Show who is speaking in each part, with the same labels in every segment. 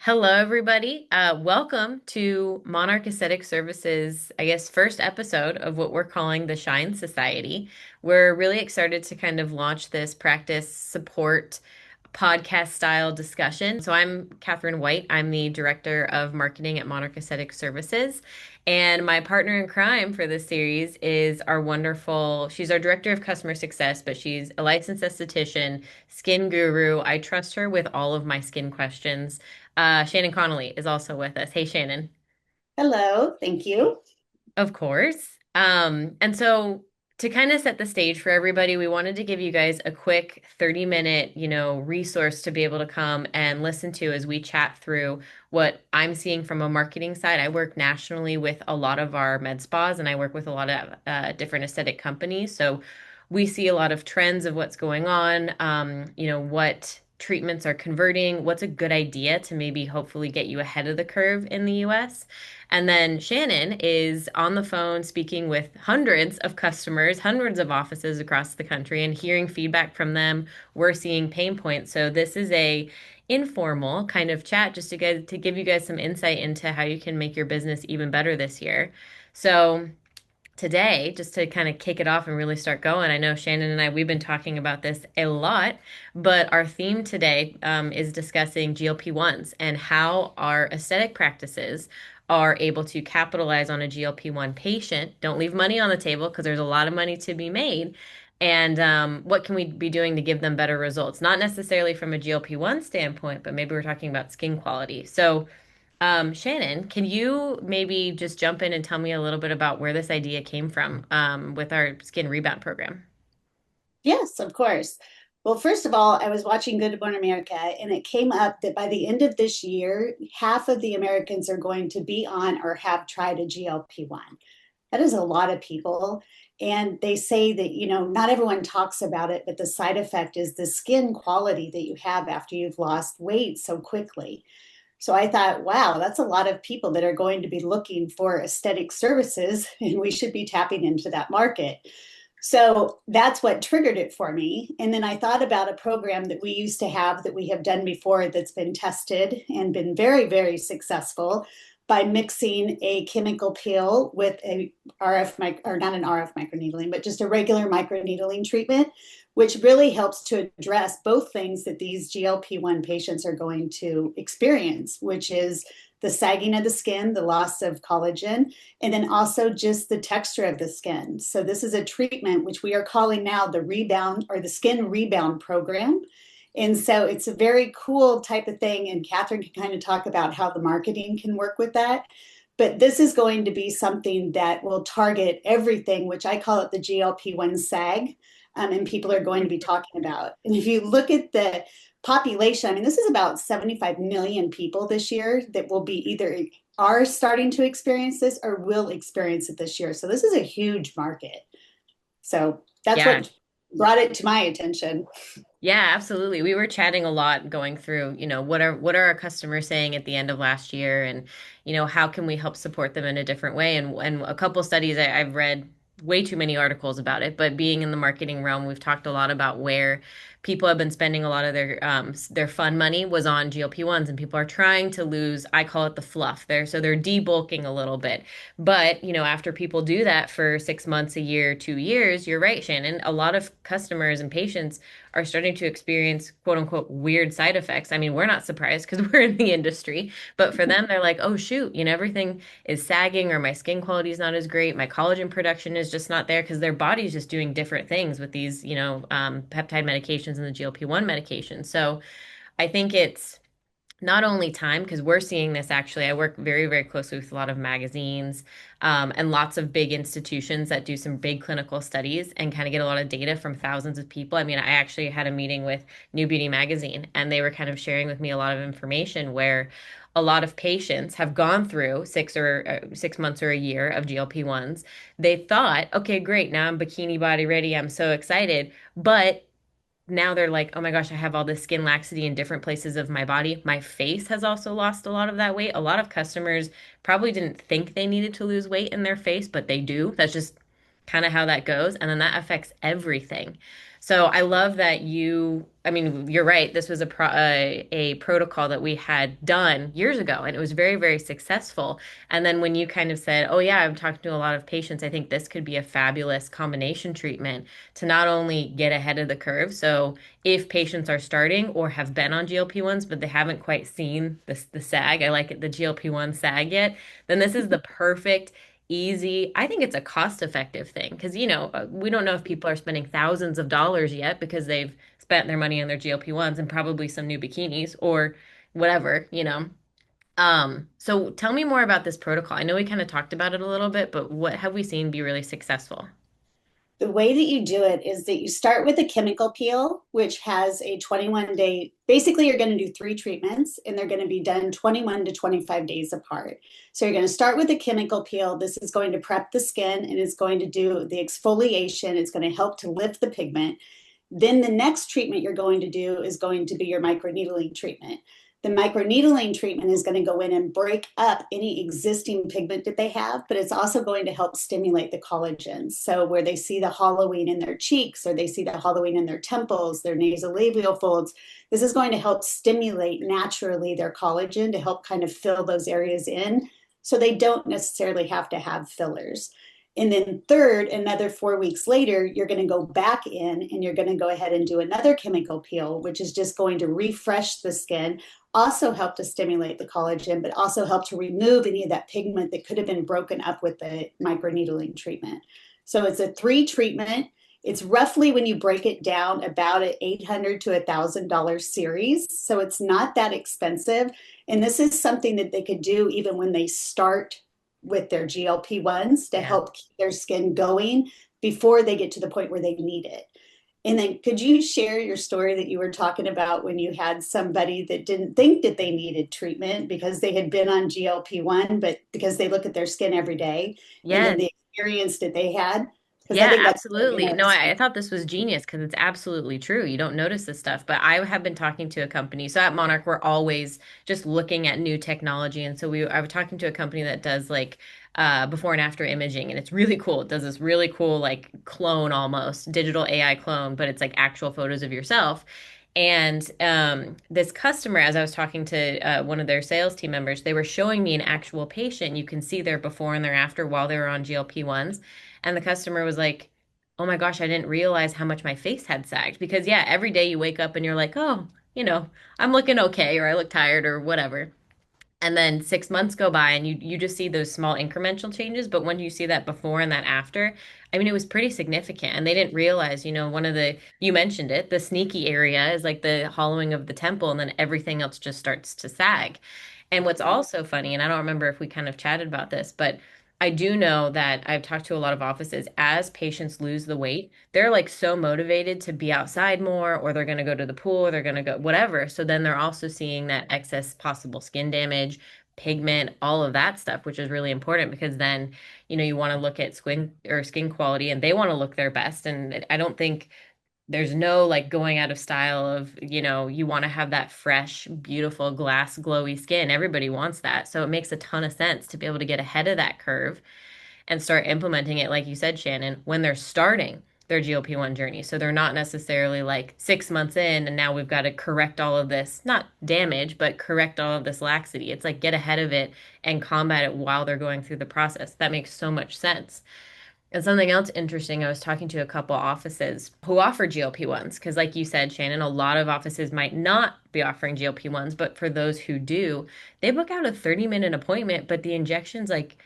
Speaker 1: Hello, everybody. Welcome to Monarch Aesthetic Services, I guess, first episode of what we're calling the Shine Society. We're really excited to kind of launch this practice support podcast style discussion. So I'm Catherine White. I'm the director of marketing at Monarch Aesthetic Services. And my partner in crime for this series is our wonderful, she's our director of customer success, but she's a licensed esthetician, skin guru. I trust her with all of my skin questions. Shannon Connolly is also with us. Hey, Shannon.
Speaker 2: Hello, thank you.
Speaker 1: Of course. And so to kind of set the stage for everybody, we wanted to give you guys a quick 30-minute, resource to be able to come and listen to as we chat through what I'm seeing from a marketing side. I work nationally with a lot of our med spas and I work with a lot of different aesthetic companies. So we see a lot of trends of what's going on, what treatments are converting, what's a good idea to maybe hopefully get you ahead of the curve in the US. And then Shannon is on the phone speaking with hundreds of customers, hundreds of offices across the country and hearing feedback from them. We're seeing pain points. So this is a informal kind of chat just to give you guys some insight into how you can make your business even better this year. So today, just to kind of kick it off and really start going, I know Shannon and I, we've been talking about this a lot, but our theme today is discussing GLP-1s and how our aesthetic practices are able to capitalize on a GLP-1 patient. Don't leave money on the table because there's a lot of money to be made. And what can we be doing to give them better results? Not necessarily from a GLP-1 standpoint, but maybe we're talking about skin quality. So, Shannon, can you maybe just jump in and tell me a little bit about where this idea came from with our skin rebound program?
Speaker 2: Yes, of course. Well, first of all, I was watching Good Morning America, and it came up that by the end of this year, half of the Americans are going to be on or have tried a GLP-1. That is a lot of people. And they say that, not everyone talks about it, but the side effect is the skin quality that you have after you've lost weight so quickly. So I thought, wow, that's a lot of people that are going to be looking for aesthetic services, and we should be tapping into that market. So that's what triggered it for me. And then I thought about a program that we used to have that we have done before that's been tested and been very, very successful by mixing a chemical peel with a or not an RF microneedling, but just a regular microneedling treatment, which really helps to address both things that these GLP-1 patients are going to experience, which is the sagging of the skin, the loss of collagen, and then also just the texture of the skin. So this is a treatment which we are calling now the rebound or the skin rebound program. And so it's a very cool type of thing. And Catherine can kind of talk about how the marketing can work with that. But this is going to be something that will target everything, which I call it the GLP-1 SAG. And people are going to be talking about. And if you look at the population, I mean, this is about 75 million people this year that will be either are starting to experience this or will experience it this year. So this is a huge market. So that's
Speaker 1: Yeah.
Speaker 2: what brought it to my attention.
Speaker 1: Yeah, absolutely. We were chatting a lot going through, what are our customers saying at the end of last year and, how can we help support them in a different way? And a couple studies I've read way too many articles about it, but being in the marketing realm, we've talked a lot about where people have been spending a lot of their fun money was on GLP-1s and people are trying to lose, I call it the fluff there. So they're debulking a little bit. But, after people do that for 6 months, a year, 2 years, you're right, Shannon, a lot of customers and patients are starting to experience quote unquote weird side effects. I mean, we're not surprised because we're in the industry, but for them, they're like, oh, shoot, everything is sagging or my skin quality is not as great. My collagen production is just not there because their body's just doing different things with these, peptide medications and the GLP-1 medications. So I think it's not only time, because we're seeing this actually. I work very, very closely with a lot of magazines and lots of big institutions that do some big clinical studies and kind of get a lot of data from thousands of people. I mean, I actually had a meeting with New Beauty Magazine, and they were kind of sharing with me a lot of information where a lot of patients have gone through 6 months or a year of GLP-1s. They thought, okay, great, now I'm bikini body ready. I'm so excited. But now they're like, oh my gosh, I have all this skin laxity in different places of my body. My face has also lost a lot of that weight. A lot of customers probably didn't think they needed to lose weight in their face, but they do. That's just kind of how that goes. And then that affects everything. So I love that I mean, you're right. This was a protocol that we had done years ago, and it was very, very successful. And then when you kind of said, "Oh yeah, I'm talking to a lot of patients. I think this could be a fabulous combination treatment to not only get ahead of the curve. So if patients are starting or have been on GLP-1s, but they haven't quite seen the sag, I like it, the GLP-1 sag yet, then this is the perfect easy. I think it's a cost-effective thing because, we don't know if people are spending thousands of dollars yet because they've spent their money on their GLP-1s and probably some new bikinis or whatever. So tell me more about this protocol. I know we kind of talked about it a little bit, but what have we seen be really successful?
Speaker 2: The way that you do it is that you start with a chemical peel, which has a 21-day, basically, you're going to do three treatments and they're going to be done 21 to 25 days apart. So you're going to start with a chemical peel. This is going to prep the skin and it's going to do the exfoliation. It's going to help to lift the pigment. Then the next treatment you're going to do is going to be your microneedling treatment. The microneedling treatment is going to go in and break up any existing pigment that they have, but it's also going to help stimulate the collagen. So where they see the hollowing in their cheeks or they see the hollowing in their temples, their nasolabial folds, this is going to help stimulate naturally their collagen to help kind of fill those areas in so they don't necessarily have to have fillers. And then third, another 4 weeks later, you're going to go back in and you're going to go ahead and do another chemical peel, which is just going to refresh the skin, also help to stimulate the collagen, but also help to remove any of that pigment that could have been broken up with the microneedling treatment. So it's a three treatment. It's roughly, when you break it down, about an $800 to $1,000 series. So it's not that expensive. And this is something that they could do even when they start with their GLP-1s to
Speaker 1: Yeah.
Speaker 2: help keep their skin going before they get to the point where they need it. And then could you share your story that you were talking about when you had somebody that didn't think that they needed treatment because they had been on GLP-1, but because they look at their skin every day and then
Speaker 1: Yes.
Speaker 2: the experience that they had? Because I
Speaker 1: Yeah,
Speaker 2: think that's really
Speaker 1: absolutely. No, I
Speaker 2: interesting.
Speaker 1: thought this was genius because it's absolutely true. You don't notice this stuff, but I have been talking to a company. So at Monarch, we're always just looking at new technology, and so I was talking to a company that does like before and after imaging, and it's really cool. It does this really cool like clone almost digital AI clone, but it's like actual photos of yourself. And this customer, as I was talking to one of their sales team members, they were showing me an actual patient. You can see their before and their after while they were on GLP-1s. And the customer was like, "Oh my gosh, I didn't realize how much my face had sagged." Because, yeah, every day you wake up and you're like, "Oh, I'm looking okay," or "I look tired," or whatever. And then 6 months go by and you just see those small incremental changes. But when you see that before and that after, I mean, it was pretty significant. And they didn't realize, you mentioned it, the sneaky area is like the hollowing of the temple, and then everything else just starts to sag. And what's also funny, and I don't remember if we kind of chatted about this, but I do know that I've talked to a lot of offices as patients lose the weight, they're like so motivated to be outside more, or they're going to go to the pool, or they're going to go whatever. So then they're also seeing that excess possible skin damage, pigment, all of that stuff, which is really important because then, you want to look at skin quality and they want to look their best. And I don't think there's no like going out of style of, you want to have that fresh, beautiful, glass, glowy skin. Everybody wants that. So it makes a ton of sense to be able to get ahead of that curve and start implementing it, like you said, Shannon, when they're starting their GLP-1 journey. So they're not necessarily like 6 months in and now we've got to correct all of this, not damage, but correct all of this laxity. It's like get ahead of it and combat it while they're going through the process. That makes so much sense. And something else interesting, I was talking to a couple offices who offer GLP-1s because, like you said, Shannon, a lot of offices might not be offering GLP-1s, but for those who do, they book out a 30-minute appointment, but the injection's like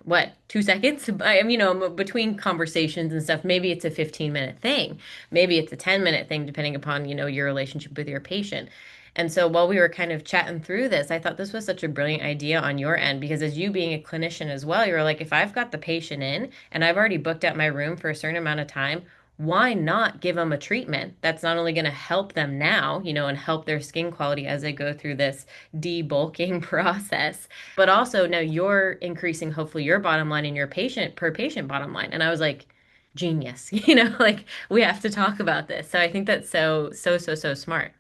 Speaker 1: what, 2 seconds? I mean, between conversations and stuff, maybe it's a 15-minute thing. Maybe it's a 10-minute thing, depending upon, your relationship with your patient. And so while we were kind of chatting through this, I thought this was such a brilliant idea on your end because as you being a clinician as well, you're like, if I've got the patient in and I've already booked out my room for a certain amount of time, why not give them a treatment that's not only going to help them now, and help their skin quality as they go through this debulking process, but also now you're increasing hopefully your bottom line and your patient per patient bottom line. And I was like, genius, like we have to talk about this. So I think that's so, so, so, so smart.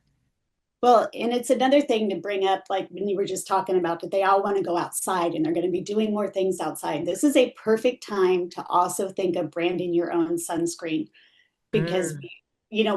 Speaker 2: Well, and it's another thing to bring up, like when you were just talking about that they all want to go outside and they're going to be doing more things outside. This is a perfect time to also think of branding your own sunscreen because
Speaker 1: Mm.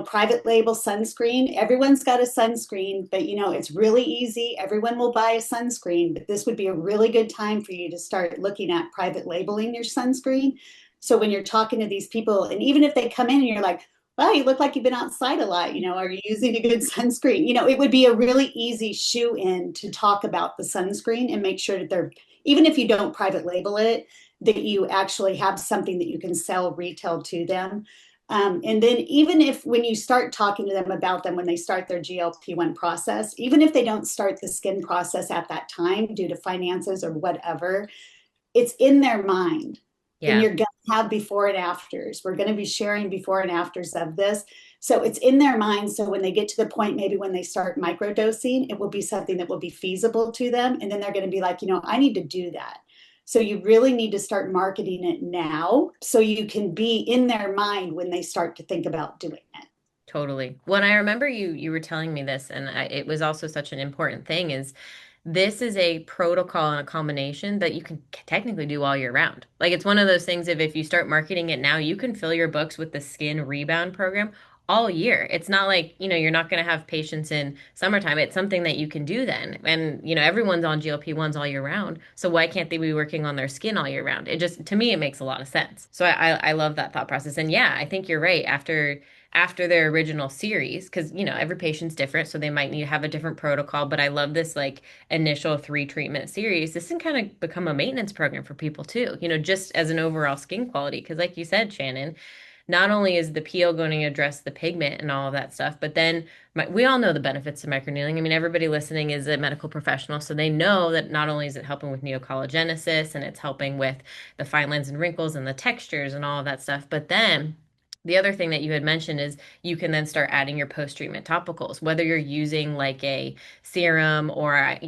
Speaker 2: private label sunscreen. Everyone's got a sunscreen, but it's really easy. Everyone will buy a sunscreen, but this would be a really good time for you to start looking at private labeling your sunscreen. So when you're talking to these people, and even if they come in and you're like, well, you look like you've been outside a lot, are you using a good sunscreen? It would be a really easy shoe in to talk about the sunscreen and make sure that they're, even if you don't private label it, that you actually have something that you can sell retail to them. And then even if when you start talking to them about them, when they start their GLP-1 process, even if they don't start the skin process at that time due to finances or whatever, it's in their mind. And
Speaker 1: Yeah,
Speaker 2: you're going to have before and afters. We're going to be sharing before and afters of this. So it's in their mind. So when they get to the point, maybe when they start microdosing, it will be something that will be feasible to them. And then they're going to be like, I need to do that. So you really need to start marketing it now so you can be in their mind when they start to think about doing it.
Speaker 1: totally. When I remember you were telling me this, and it was also such an important thing, is this is a protocol and a combination that you can technically do all year round. Like it's one of those things of if you start marketing it now, you can fill your books with the skin rebound program all year. It's not like, you're not going to have patients in summertime. It's something that you can do then. And, everyone's on GLP-1s all year round. So why can't they be working on their skin all year round? It just, to me, it makes a lot of sense. So I love that thought process. And yeah, I think you're right. After their original series, because every patient's different, so they might need to have a different protocol. But I love this like initial 3 treatment series. This can kind of become a maintenance program for people too, just as an overall skin quality. Because like you said, Shannon, not only is the peel going to address the pigment and all of that stuff, but then we all know the benefits of microneedling. I mean, everybody listening is a medical professional, so they know that not only is it helping with neocollagenesis and it's helping with the fine lines and wrinkles and the textures and all of that stuff, but then the other thing that you had mentioned is you can then start adding your post-treatment topicals, whether you're using like a serum or, I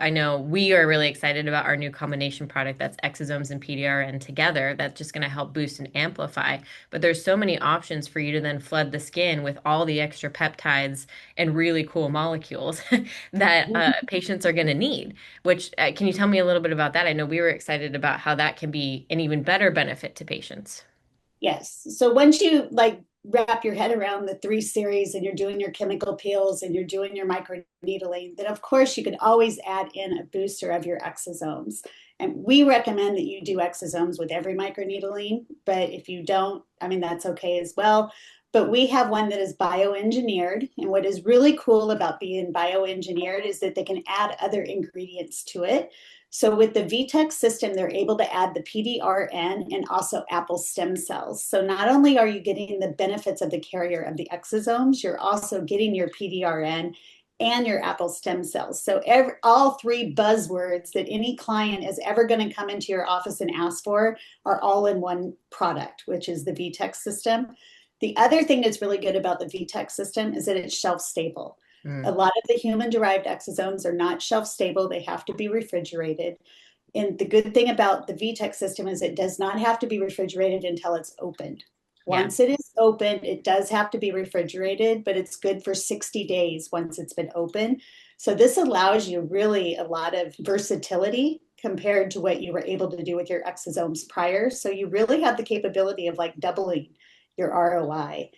Speaker 1: know we are really excited about our new combination product that's exosomes and PDRN together. That's just going to help boost and amplify. But there's so many options for you to then flood the skin with all the extra peptides and really cool molecules that patients are going to need. Which can you tell me a little bit about that? I know we were excited about how that can be an even better benefit to patients.
Speaker 2: Yes. So once you like wrap your head around the three series and you're doing your chemical peels and you're doing your microneedling, then of course you can always add in a booster of your exosomes. And we recommend that you do exosomes with every microneedling, but if you don't, I mean, that's okay as well. But we have one that is bioengineered. And what is really cool about being bioengineered is that they can add other ingredients to it. So with the VTEC system, they're able to add the PDRN and also apple stem cells. So not only are you getting the benefits of the carrier of the exosomes, you're also getting your PDRN and your apple stem cells. So all three buzzwords that any client is ever going to come into your office and ask for are all in one product, which is the VTEC system. The other thing that's really good about the VTEC system is that it's shelf stable. A
Speaker 1: Mm,
Speaker 2: lot of the human derived exosomes are not shelf stable, they have to be refrigerated. And the good thing about the VTEC system is it does not have to be refrigerated until it's opened.
Speaker 1: yeah.
Speaker 2: Once it is opened, it does have to be refrigerated, but it's good for 60 days once it's been opened. So this allows you really a lot of versatility compared to what you were able to do with your exosomes prior. So you really have the capability of like doubling your ROI.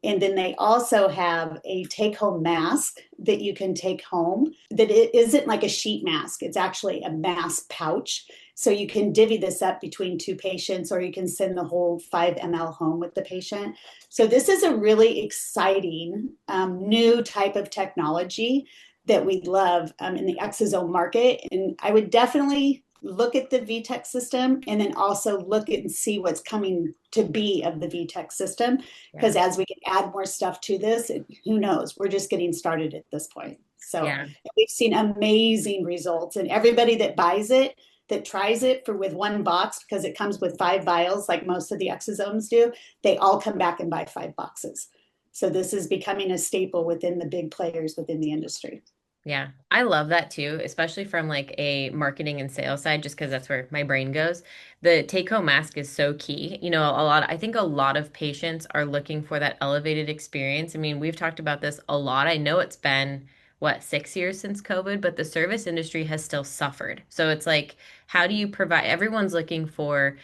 Speaker 2: And then they also have a take home mask that you can take home that it isn't like a sheet mask. It's actually a mask pouch. So you can divvy this up between two patients or you can send the whole 5 ml home with the patient. So this is a really exciting new type of technology that we love in the exosome market. And I would definitely look at the VTEC system and then also look at and see what's coming to be of the VTEC system. Because
Speaker 1: Yeah.
Speaker 2: as we can add more stuff to this, who knows? We're just getting started at this point. So
Speaker 1: Yeah.
Speaker 2: we've seen amazing results, and everybody that buys it, that tries it for with one box, because it comes with 5 vials, like most of the exosomes do, they all come back and buy 5 boxes. So this is becoming a staple within the big players within the industry.
Speaker 1: Yeah, I love that too, especially from like a marketing and sales side, just because that's where my brain goes. The take-home mask is so key. I think a lot of patients are looking for that elevated experience. I mean, we've talked about this a lot. I know it's been, what, 6 years since COVID, but the service industry has still suffered. So it's like, how do you provide, everyone's looking for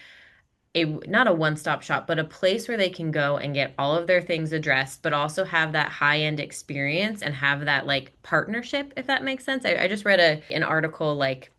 Speaker 1: a not a one-stop shop, but a place where they can go and get all of their things addressed, but also have that high-end experience and have that like partnership, if that makes sense. I just read an article like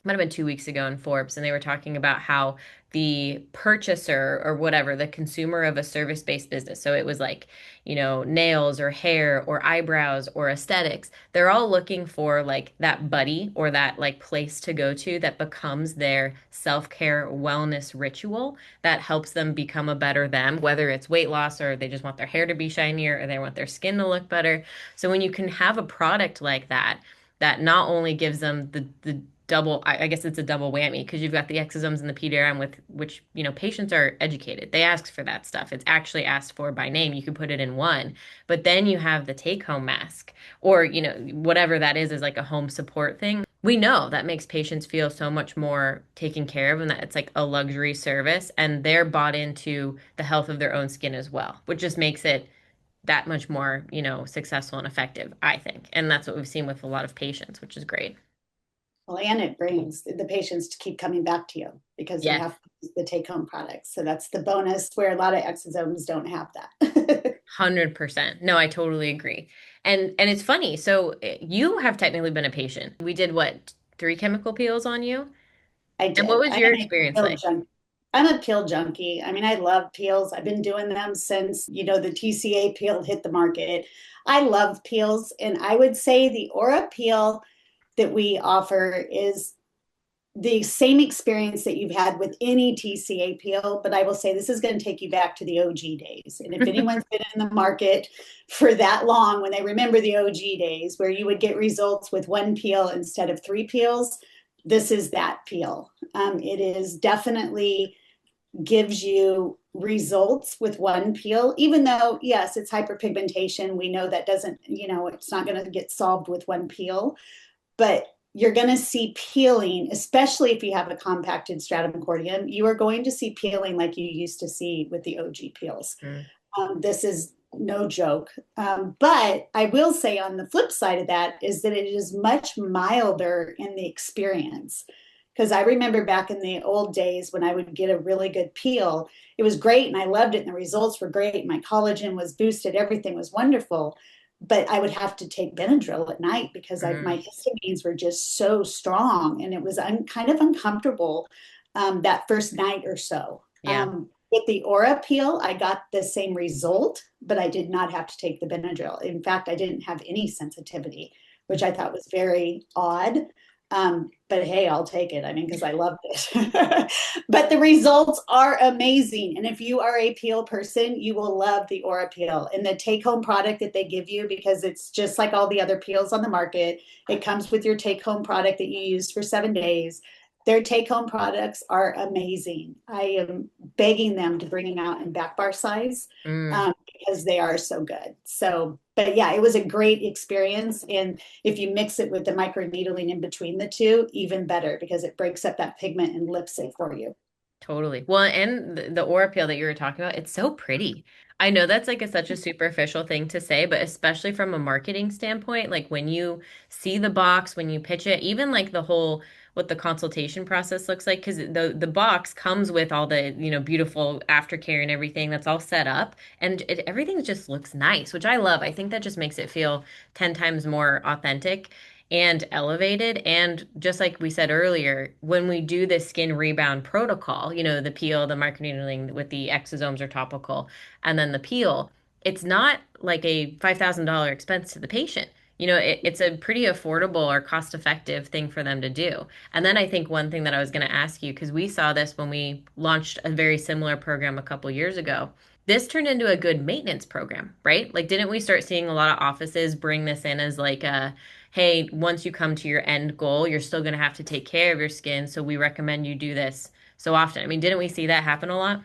Speaker 1: might have been 2 weeks ago in Forbes, and they were talking about how the purchaser or whatever, the consumer of a service-based business, so it was like, nails or hair or eyebrows or aesthetics, they're all looking for like that buddy or that like place to go to that becomes their self-care wellness ritual that helps them become a better them, whether it's weight loss or they just want their hair to be shinier or they want their skin to look better. So when you can have a product like that, that not only gives them the double, I guess it's a double whammy because you've got the exosomes and the PDRM with which, patients are educated. They ask for that stuff. It's actually asked for by name. You can put it in one, but then you have the take home mask or, whatever that is like a home support thing. We know that makes patients feel so much more taken care of and that it's like a luxury service and they're bought into the health of their own skin as well, which just makes it that much more, successful and effective, I think. And that's what we've seen with a lot of patients, which is great.
Speaker 2: Well, and it brings the patients to keep coming back to you because you
Speaker 1: Yes.
Speaker 2: have the take home products. So that's the bonus where a lot of exosomes don't have that.
Speaker 1: 100%. No, I totally agree. And it's funny. So you have technically been a patient. We did what, three chemical peels on you?
Speaker 2: I
Speaker 1: And what
Speaker 2: did.
Speaker 1: was
Speaker 2: I
Speaker 1: your
Speaker 2: am a
Speaker 1: experience
Speaker 2: pill
Speaker 1: like?
Speaker 2: junkie. I'm a pill junkie. I mean, I love peels. I've been doing them since, the TCA peel hit the market. I love peels. And I would say the Aura peel that we offer is the same experience that you've had with any TCA peel, but I will say this is going to take you back to the OG days. And if anyone's been in the market for that long, when they remember the OG days where you would get results with one peel instead of three peels, this is that peel. It is definitely gives you results with one peel, even though, yes, it's hyperpigmentation. We know that doesn't, it's not going to get solved with one peel, but you're going to see peeling, especially if you have a compacted stratum cordium. You are going to see peeling like you used to see with the OG peels.
Speaker 1: Mm,
Speaker 2: This is no joke. But I will say on the flip side of that is that it is much milder in the experience. Because I remember back in the old days when I would get a really good peel, it was great and I loved it and the results were great. My collagen was boosted, everything was wonderful. But I would have to take Benadryl at night because my
Speaker 1: mm,
Speaker 2: histamines were just so strong and it was kind of uncomfortable that first night or so.
Speaker 1: yeah.
Speaker 2: With the Aura peel, I got the same result, but I did not have to take the Benadryl. In fact, I didn't have any sensitivity, which I thought was very odd. But hey, I'll take it. I mean, because I loved it. But the results are amazing. And if you are a peel person, you will love the Aura peel and the take home product that they give you because it's just like all the other peels on the market. It comes with your take home product that you use for 7 days. Their take home products are amazing. I am begging them to bring them out in back bar size
Speaker 1: Mm.
Speaker 2: because they are so good. So, but yeah, it was a great experience. And if you mix it with the microneedling in between the two, even better because it breaks up that pigment and lips it for you.
Speaker 1: Totally. Well, and the aura peel that you were talking about, it's so pretty. I know that's like such a superficial thing to say, but especially from a marketing standpoint, like when you see the box, when you pitch it, even like the whole what the consultation process looks like, because the box comes with all the, beautiful aftercare and everything that's all set up, and everything just looks nice, which I love. I think that just makes it feel 10 times more authentic and elevated. And just like we said earlier, when we do the skin rebound protocol, the peel, the microneedling with the exosomes or topical, and then the peel, it's not like a $5,000 expense to the patient. It's a pretty affordable or cost-effective thing for them to do. And then I think one thing that I was going to ask you, because we saw this when we launched a very similar program a couple years ago, this turned into a good maintenance program, right? Like, didn't we start seeing a lot of offices bring this in as like a, hey, once you come to your end goal, you're still going to have to take care of your skin. So we recommend you do this so often. I mean, didn't we see that happen a lot?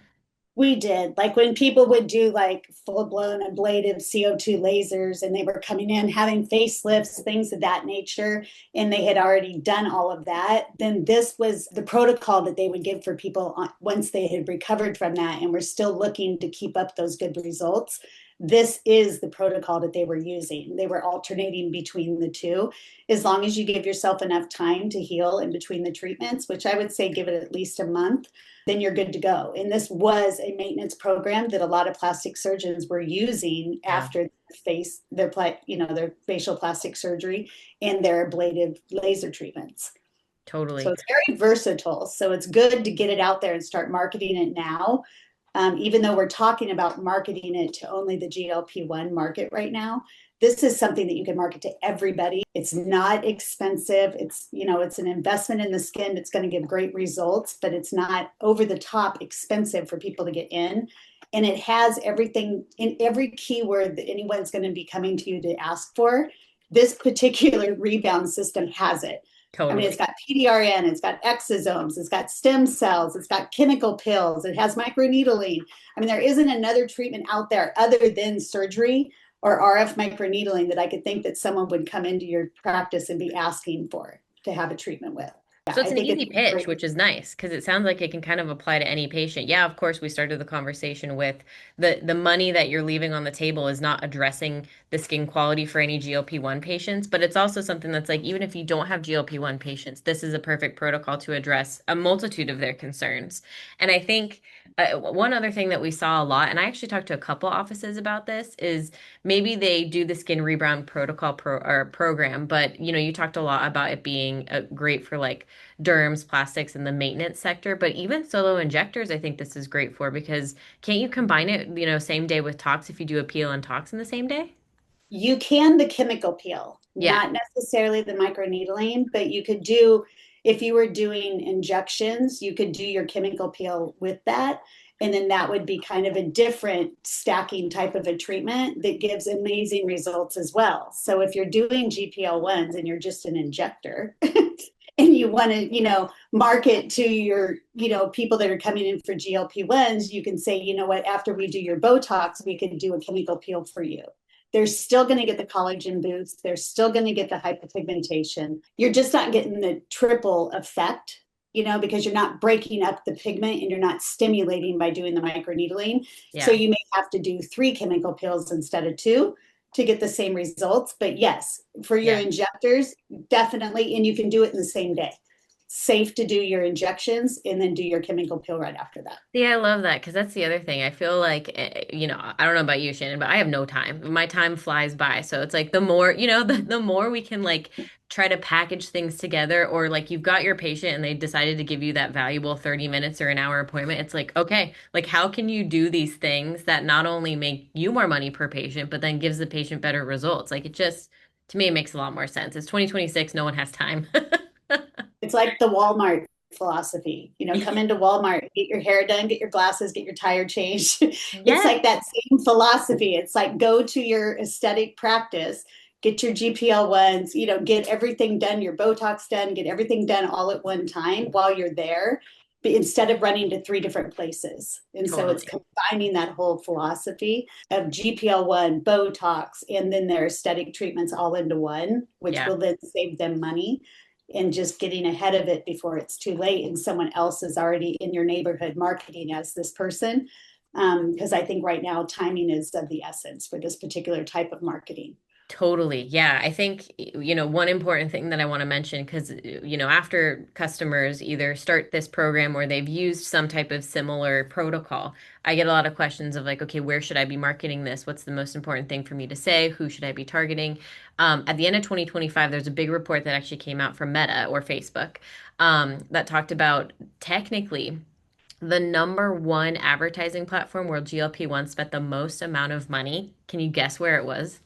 Speaker 2: We did. Like when people would do like full blown ablative CO2 lasers and they were coming in having facelifts, things of that nature, and they had already done all of that, then this was the protocol that they would give for people once they had recovered from that and were still looking to keep up those good results. this is the protocol that they were using. They were alternating between the two. As long as you give yourself enough time to heal in between the treatments, which I would say give it at least a month, then you're good to go. And this was a maintenance program that a lot of plastic surgeons were using
Speaker 1: Yeah,
Speaker 2: after their facial plastic surgery and their ablative laser treatments. So
Speaker 1: totally.
Speaker 2: it's very versatile. So it's good to get it out there and start marketing it now. Even though we're talking about marketing it to only the GLP-1 market right now, this is something that you can market to everybody. It's not expensive. It's an investment in the skin. It's going to give great results, but it's not over the top expensive for people to get in. And it has everything in every keyword that anyone's going to be coming to you to ask for. This particular rebound system has it. I mean, it's
Speaker 1: Totally.
Speaker 2: got PDRN, it's got exosomes, it's got stem cells, it's got chemical pills, it has microneedling. I mean, there isn't another treatment out there other than surgery or RF microneedling that I could think that someone would come into your practice and be asking for to have a treatment with. Yeah,
Speaker 1: So it's
Speaker 2: I
Speaker 1: an
Speaker 2: think it's
Speaker 1: easy pitch,
Speaker 2: great.
Speaker 1: which is nice because it sounds like it can kind of apply to any patient. Yeah, of course, we started the conversation with the money that you're leaving on the table is not addressing the skin quality for any GLP-1 patients, but it's also something that's like even if you don't have GLP-1 patients, this is a perfect protocol to address a multitude of their concerns. And I think one other thing that we saw a lot, and I actually talked to a couple offices about this, is maybe they do the skin rebound protocol or program, but you talked a lot about it being great for like derms, plastics, and the maintenance sector. But even solo injectors, I think this is great for because can't you combine it, same day with tox if you do a peel and tox in the same day?
Speaker 2: You can the chemical peel,
Speaker 1: Yeah,
Speaker 2: not necessarily the microneedling, but you could do, if you were doing injections, you could do your chemical peel with that. And then that would be kind of a different stacking type of a treatment that gives amazing results as well. So if you're doing GPL-1s and you're just an injector and you want to, market to your, people that are coming in for GLP-1s, you can say, you know what, after we do your Botox, we can do a chemical peel for you. They're still going to get the collagen boost. They're still going to get the hypopigmentation. You're just not getting the triple effect, because you're not breaking up the pigment and you're not stimulating by doing the microneedling. So
Speaker 1: yeah.
Speaker 2: you may have to do 3 chemical peels instead of 2 to get the same results. But yes, for your
Speaker 1: Yeah.
Speaker 2: injectors, definitely. And you can do it in the same day. Safe to do your injections and then do your chemical peel right after that.
Speaker 1: Yeah, I love that because that's the other thing. I feel like, I don't know about you, Shannon, but I have no time. My time flies by. So it's like the more, the more we can like try to package things together or like you've got your patient and they decided to give you that valuable 30 minutes or an hour appointment. It's like, okay, like how can you do these things that not only make you more money per patient, but then gives the patient better results? Like it just, to me, it makes a lot more sense. It's 2026, no one has time.
Speaker 2: It's like the Walmart philosophy. Come into Walmart, get your hair done, get your glasses, get your tire changed. It's
Speaker 1: Yes.
Speaker 2: like that same philosophy. It's like go to your aesthetic practice, get your GPL-1s, get everything done, your Botox done, get everything done all at one time while you're there, but instead of running to 3 different places. And so it's
Speaker 1: Totally.
Speaker 2: combining that whole philosophy of GPL-1, Botox, and then their aesthetic treatments all into one, which
Speaker 1: Yeah.
Speaker 2: will then save them money and just getting ahead of it before it's too late and someone else is already in your neighborhood marketing as this person. Because I think right now timing is of the essence for this particular type of marketing.
Speaker 1: Totally. Yeah. I think, one important thing that I want to mention, because, after customers either start this program or they've used some type of similar protocol, I get a lot of questions of like, okay, where should I be marketing this? What's the most important thing for me to say? Who should I be targeting? At the end of 2025, there's a big report that actually came out from Meta or Facebook that talked about technically the number one advertising platform where GLP-1 spent the most amount of money. Can you guess where it was?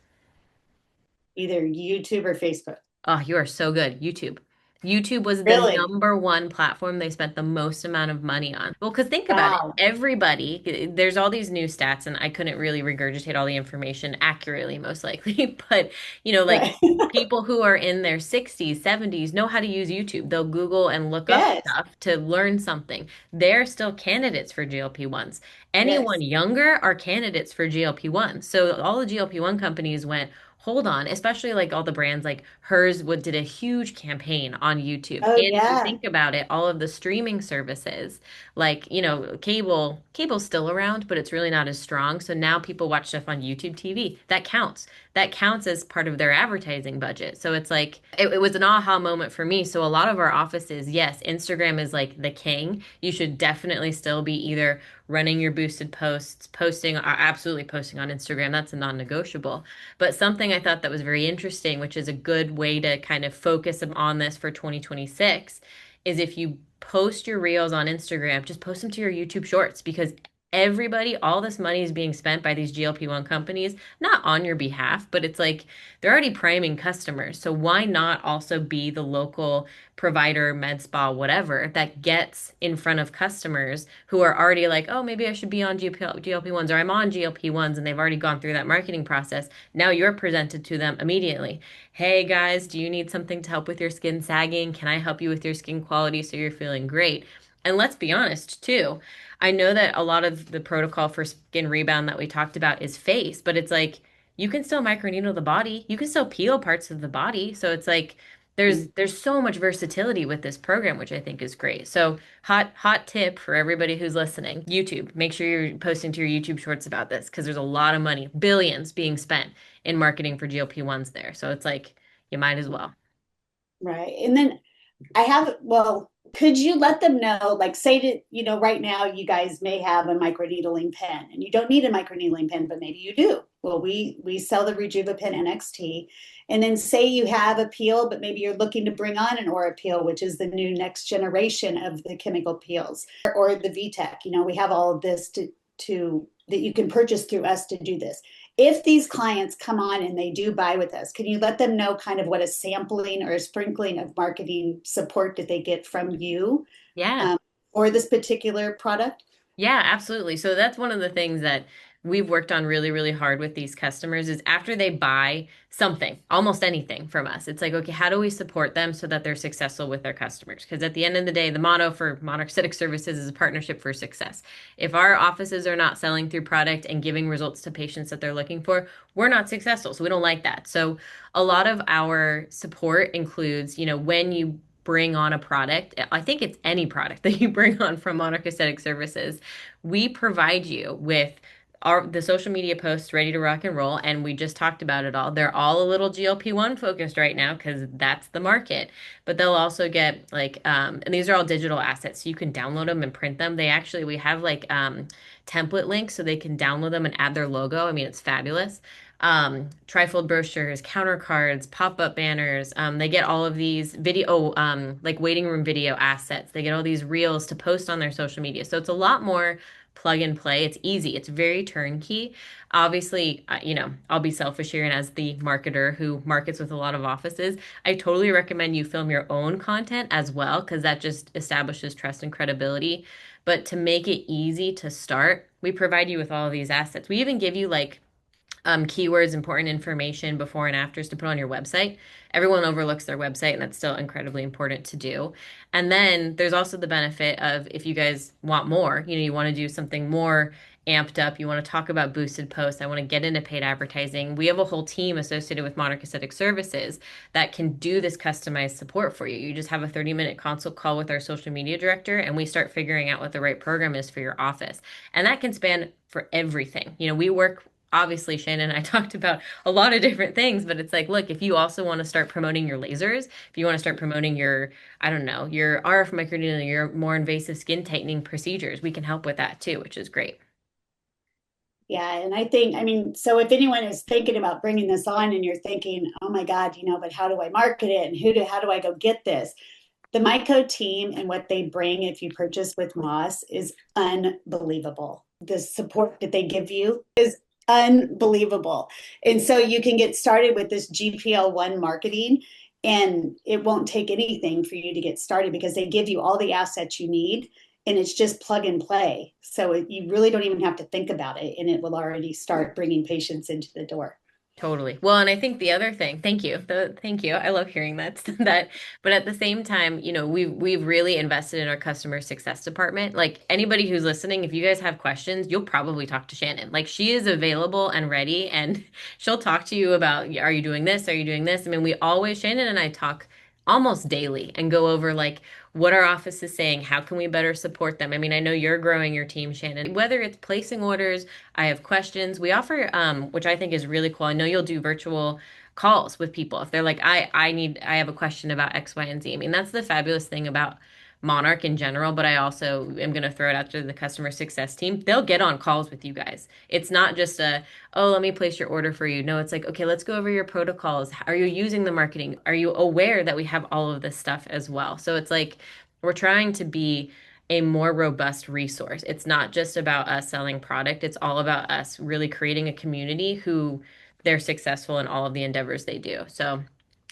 Speaker 2: Either YouTube or Facebook.
Speaker 1: Oh, you are so good. YouTube. YouTube was the
Speaker 2: Really?
Speaker 1: number one platform they spent the most amount of money on. Well, because think about it.
Speaker 2: Wow.
Speaker 1: Everybody, there's all these new stats, and I couldn't really regurgitate all the information accurately, most likely. But, like
Speaker 2: Right.
Speaker 1: people who are in their 60s, 70s know how to use YouTube. They'll Google and look up
Speaker 2: Yes.
Speaker 1: stuff to learn something. They're still candidates for GLP-1s. Anyone
Speaker 2: Yes.
Speaker 1: younger are candidates for GLP-1s. So all the GLP-1 companies went, hold on, especially like all the brands like hers would did a huge campaign on YouTube.
Speaker 2: Oh,
Speaker 1: And if you
Speaker 2: yeah.
Speaker 1: think about it, all of the streaming services, like, cable's still around, but it's really not as strong. So now people watch stuff on YouTube TV. That counts. That counts as part of their advertising budget. So it's like it was an aha moment for me. So a lot of our offices, yes, Instagram is like the king. You should definitely still be either running your boosted posts, posting, absolutely posting on Instagram. That's a non-negotiable. But something I thought that was very interesting, which is a good way to kind of focus on this for 2026, is if you post your reels on Instagram, just post them to your YouTube shorts because everybody, all this money is being spent by these GLP-1 companies, not on your behalf, but it's like they're already priming customers. So why not also be the local provider, med spa, whatever, that gets in front of customers who are already like, oh, maybe I should be on GLP-1s or I'm on GLP-1s and they've already gone through that marketing process. Now you're presented to them immediately. Hey guys, do you need something to help with your skin sagging? Can I help you with your skin quality so you're feeling great? And let's be honest too. I know that a lot of the protocol for skin rebound that we talked about is face, but it's like you can still microneedle the body. You can still peel parts of the body. So it's like there's so much versatility with this program, which I think is great. So hot tip for everybody who's listening, YouTube. Make sure you're posting to your YouTube shorts about this because there's a lot of money, billions being spent in marketing for GLP-1s there. So it's like you might as well.
Speaker 2: Right. And then well, could you let them know, like, say that, right now you guys may have a microneedling pen and you don't need a microneedling pen, but maybe you do. Well, we sell the Rejuva Pen NXT. And then say you have a peel, but maybe you're looking to bring on an Aura peel, which is the new next generation of the chemical peels, or the VTech. We have all of this to that you can purchase through us to do this. If these clients come on and they do buy with us, can you let them know kind of what a sampling or a sprinkling of marketing support that they get from you,
Speaker 1: Yeah.
Speaker 2: um, or this particular product?
Speaker 1: Yeah, absolutely. So that's one of the things that we've worked on really, really hard with these customers is after they buy something, almost anything from us, it's like, okay, how do we support them so that they're successful with their customers? Because at the end of the day, the motto for Monarch Aesthetic Services is a partnership for success. If our offices are not selling through product and giving results to patients that they're looking for, we're not successful. So we don't like that. So a lot of our support includes, when you bring on a product, I think it's any product that you bring on from Monarch Aesthetic Services, we provide you with the social media posts ready to rock and roll, and we just talked about it all. They're all a little GLP-1 focused right now because that's the market. But they'll also get like and these are all digital assets, so you can download them and print them. We have like template links so they can download them and add their logo. I mean, it's fabulous. Trifold brochures, counter cards, pop-up banners. They get all of these video, like waiting room video assets. They get all these reels to post on their social media. So it's a lot more plug and play. It's easy. It's very turnkey. Obviously, I'll be selfish here, and as the marketer who markets with a lot of offices, I totally recommend you film your own content as well, because that just establishes trust and credibility. But to make it easy to start, we provide you with all of these assets. We even give you like keywords, important information, before and afters to put on your website. Everyone overlooks their website, and that's still incredibly important to do. And then there's also the benefit of if you guys want more, you want to do something more amped up, you want to talk about boosted posts, I want to get into paid advertising. We have a whole team associated with Monarch Aesthetic Services that can do this customized support for you. You just have a 30-minute consult call with our social media director, and we start figuring out what the right program is for your office. And that can span for everything. We work obviously Shannon and I talked about a lot of different things, but it's like, look, if you also want to start promoting your lasers, if you want to start promoting your, I don't know, your RF microneedling, your more invasive skin tightening procedures, we can help with that too, which is great.
Speaker 2: Yeah, and I mean, so if anyone is thinking about bringing this on and you're thinking, oh my God, but how do I market it and how do I go get this? The Myco team and what they bring if you purchase with Moss is unbelievable. The support that they give you is unbelievable. And so you can get started with this GPL1 marketing, and it won't take anything for you to get started because they give you all the assets you need, and it's just plug and play. So you really don't even have to think about it, and it will already start bringing patients into the door.
Speaker 1: Totally. Well, and I think the other thing, thank you. I love hearing that that, but at the same time, we've really invested in our customer success department. Like anybody who's listening, if you guys have questions, you'll probably talk to Shannon. Like she is available and ready, and she'll talk to you about, are you doing this? Are you doing this? I mean, we always, Shannon and I talk almost daily and go over like what our office is saying, how can we better support them? I mean, I know you're growing your team, Shannon. Whether it's placing orders, I have questions. We offer, which I think is really cool. I know you'll do virtual calls with people if they're like, I have a question about X, Y, and Z. I mean, that's the fabulous thing about Monarch in general, but I also am going to throw it out to the customer success team. They'll get on calls with you guys. It's not just a, oh, let me place your order for you. No, it's like, okay, let's go over your protocols. Are you using the marketing? Are you aware that we have all of this stuff as well? So it's like we're trying to be a more robust resource. It's not just about us selling product, it's all about us really creating a community who they're successful in all of the endeavors they do. So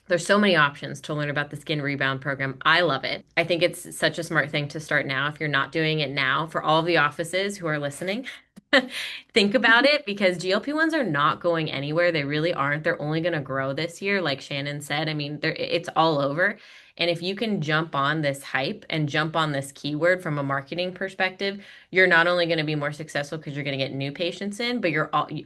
Speaker 1: there's so many options to learn about the Skin Rebound program. I love it. I think it's such a smart thing to start now if you're not doing it now. For all of the offices who are listening, think about it because GLP-1s are not going anywhere. They really aren't. They're only going to grow this year, like Shannon said. I mean, it's all over. And if you can jump on this hype and jump on this keyword from a marketing perspective, you're not only going to be more successful because you're going to get new patients in, but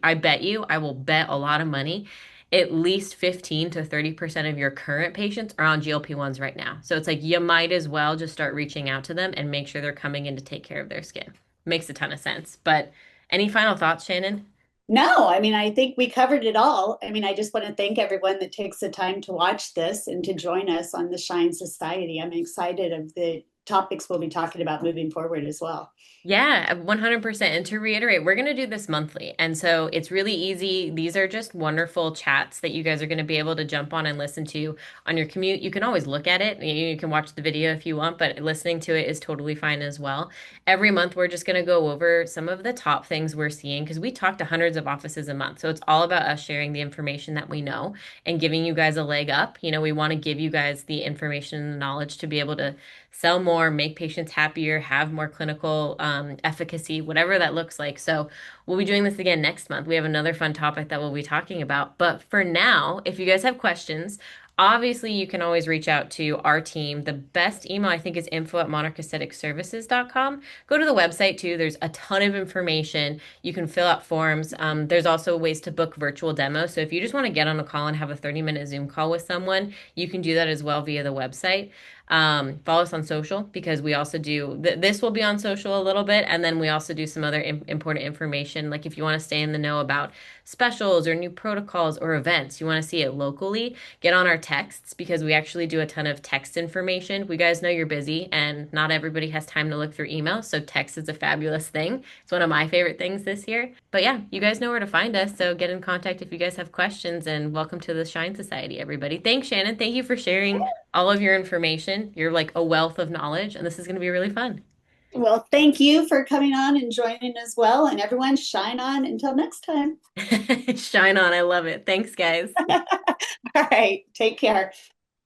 Speaker 1: I bet you, I will bet a lot of money at least 15 to 30% of your current patients are on GLP-1s right now. So it's like you might as well just start reaching out to them and make sure they're coming in to take care of their skin. Makes a ton of sense. But any final thoughts, Shannon?
Speaker 2: No, I mean, I think we covered it all. I mean, I just want to thank everyone that takes the time to watch this and to join us on the Shine Society. I'm excited of the topics we'll be talking about moving forward as well.
Speaker 1: Yeah, 100%. And to reiterate, we're going to do this monthly. And so it's really easy. These are just wonderful chats that you guys are going to be able to jump on and listen to on your commute. You can always look at it. You can watch the video if you want, but listening to it is totally fine as well. Every month, we're just going to go over some of the top things we're seeing because we talk to hundreds of offices a month. So it's all about us sharing the information that we know and giving you guys a leg up. We want to give you guys the information and knowledge to be able to sell more, make patients happier, have more clinical efficacy, whatever that looks like. So we'll be doing this again next month. We have another fun topic that we'll be talking about. But for now, if you guys have questions, obviously you can always reach out to our team. The best email I think is info@monarchaestheticservices.com. Go to the website too. There's a ton of information. You can fill out forms. There's also ways to book virtual demos. So if you just want to get on a call and have a 30-minute Zoom call with someone, you can do that as well via the website. Follow us on social because we also do this will be on social a little bit, and then we also do some other important information. Like if you want to stay in the know about specials or new protocols or events, you want to see it locally, get on our texts because we actually do a ton of text information. We guys know you're busy and not everybody has time to look through email, so text is a fabulous thing. It's one of my favorite things this year. But yeah, you guys know where to find us, so get in contact if you guys have questions, and welcome to the Shine Society, everybody. Thanks, Shannon. Thank you for sharing all of your information. You're like a wealth of knowledge, and this is going to be really fun.
Speaker 2: Well, thank you for coming on and joining as well. And everyone, shine on until next time.
Speaker 1: Shine on. I love it. Thanks, guys.
Speaker 2: All right, take care.